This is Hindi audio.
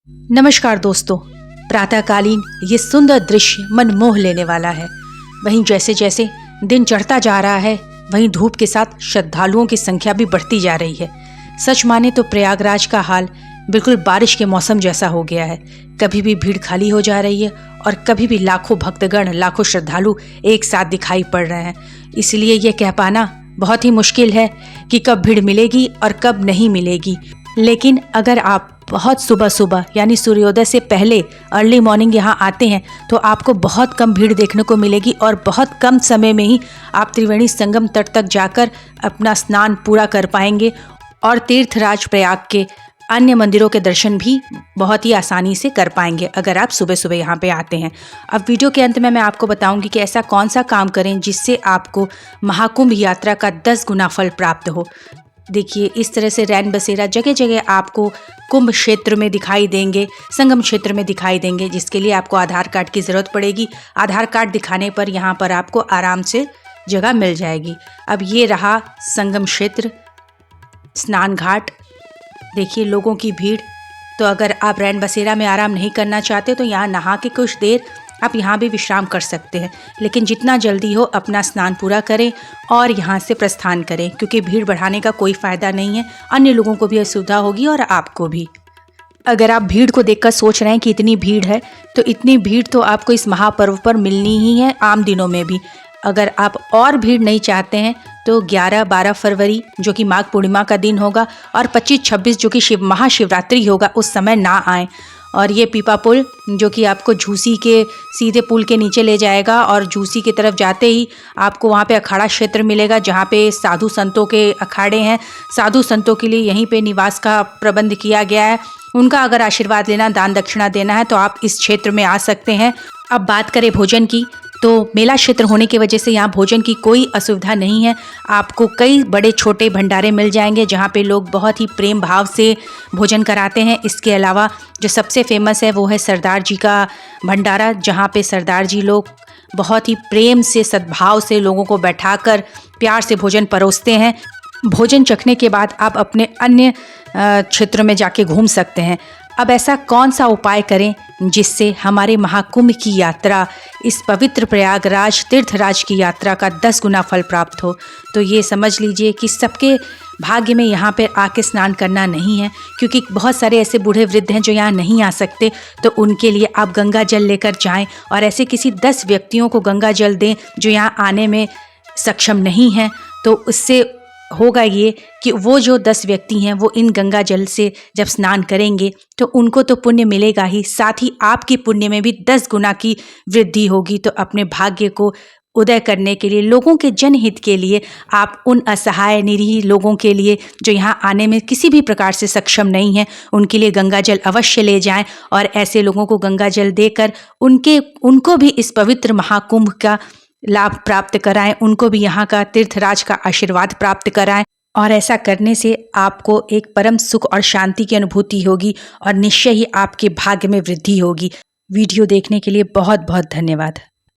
नमस्कार दोस्तों, प्रातःकालीन ये सुंदर दृश्य मन मोह लेने वाला है। वहीं जैसे जैसे दिन चढ़ता जा रहा है, वहीं धूप के साथ श्रद्धालुओं की संख्या भी बढ़ती जा रही है। सच माने तो प्रयागराज का हाल बिल्कुल बारिश के मौसम जैसा हो गया है। कभी भी भीड़ खाली हो जा रही है और कभी भी लाखों भक्तगण, लाखों श्रद्धालु एक साथ दिखाई पड़ रहे हैं। इसलिए ये कह पाना बहुत ही मुश्किल है कि कब भीड़ मिलेगी और कब नहीं मिलेगी। लेकिन अगर आप बहुत सुबह सुबह यानी सूर्योदय से पहले अर्ली मॉर्निंग यहाँ आते हैं तो आपको बहुत कम भीड़ देखने को मिलेगी और बहुत कम समय में ही आप त्रिवेणी संगम तट तक जाकर अपना स्नान पूरा कर पाएंगे और तीर्थराज प्रयाग के अन्य मंदिरों के दर्शन भी बहुत ही आसानी से कर पाएंगे अगर आप सुबह सुबह यहाँ पे आते हैं। अब वीडियो के अंत में मैं आपको बताऊंगी कि ऐसा कौन सा काम करें जिससे आपको महाकुंभ यात्रा का 10 गुना फल प्राप्त हो। देखिए, इस तरह से रैन बसेरा जगह जगह आपको कुंभ क्षेत्र में दिखाई देंगे, संगम क्षेत्र में दिखाई देंगे, जिसके लिए आपको आधार कार्ड की ज़रूरत पड़ेगी। आधार कार्ड दिखाने पर यहाँ पर आपको आराम से जगह मिल जाएगी। अब ये रहा संगम क्षेत्र, स्नान घाट। देखिए लोगों की भीड़। तो अगर आप रैन बसेरा में आराम नहीं करना चाहते तो यहाँ नहा के कुछ देर आप यहाँ भी विश्राम कर सकते हैं, लेकिन जितना जल्दी हो अपना स्नान पूरा करें और यहाँ से प्रस्थान करें, क्योंकि भीड़ बढ़ाने का कोई फ़ायदा नहीं है। अन्य लोगों को भी असुविधा होगी और आपको भी। अगर आप भीड़ को देखकर सोच रहे हैं कि इतनी भीड़ है, तो इतनी भीड़ तो आपको इस महापर्व पर मिलनी ही है आम दिनों में भी। अगर आप और भीड़ नहीं चाहते हैं तो 11-12 फरवरी जो कि माघ पूर्णिमा का दिन होगा और 25-26 जो कि महाशिवरात्रि होगा, उस समय ना आएँ। और ये पीपा पुल जो कि आपको झूसी के सीधे पुल के नीचे ले जाएगा और झूसी की तरफ जाते ही आपको वहाँ पे अखाड़ा क्षेत्र मिलेगा, जहाँ पे साधु संतों के अखाड़े हैं। साधु संतों के लिए यहीं पे निवास का प्रबंध किया गया है। उनका अगर आशीर्वाद लेना, दान दक्षिणा देना है तो आप इस क्षेत्र में आ सकते हैं। अब बात करें भोजन की, तो मेला क्षेत्र होने की वजह से यहाँ भोजन की कोई असुविधा नहीं है। आपको कई बड़े छोटे भंडारे मिल जाएंगे जहाँ पे लोग बहुत ही प्रेम भाव से भोजन कराते हैं। इसके अलावा जो सबसे फेमस है वो है सरदार जी का भंडारा, जहाँ पे सरदार जी लोग बहुत ही प्रेम से, सद्भाव से लोगों को बैठाकर प्यार से भोजन परोसते हैं। भोजन चखने के बाद आप अपने अन्य क्षेत्रों में जाके घूम सकते हैं। अब ऐसा कौन सा उपाय करें जिससे हमारे महाकुंभ की यात्रा, इस पवित्र प्रयागराज तीर्थराज की यात्रा का 10 गुना फल प्राप्त हो। तो ये समझ लीजिए कि सबके भाग्य में यहाँ पर आके स्नान करना नहीं है, क्योंकि बहुत सारे ऐसे बूढ़े वृद्ध हैं जो यहाँ नहीं आ सकते। तो उनके लिए आप गंगा जल लेकर जाएं और ऐसे किसी 10 व्यक्तियों को गंगा जल दें जो यहाँ आने में सक्षम नहीं हैं। तो उससे होगा ये कि वो जो 10 व्यक्ति हैं वो इन गंगा जल से जब स्नान करेंगे तो उनको तो पुण्य मिलेगा ही, साथ ही आपकी पुण्य में भी 10 गुना की वृद्धि होगी। तो अपने भाग्य को उदय करने के लिए, लोगों के जनहित के लिए, आप उन असहाय निरीह लोगों के लिए जो यहाँ आने में किसी भी प्रकार से सक्षम नहीं हैं, उनके लिए गंगा जल अवश्य ले जाएं और ऐसे लोगों को गंगा जल देकर उनको भी इस पवित्र महाकुंभ का लाभ प्राप्त कराएं, उनको भी यहाँ का तीर्थराज का आशीर्वाद प्राप्त कराएं। और ऐसा करने से आपको एक परम सुख और शांति की अनुभूति होगी और निश्चय ही आपके भाग्य में वृद्धि होगी। वीडियो देखने के लिए बहुत बहुत धन्यवाद।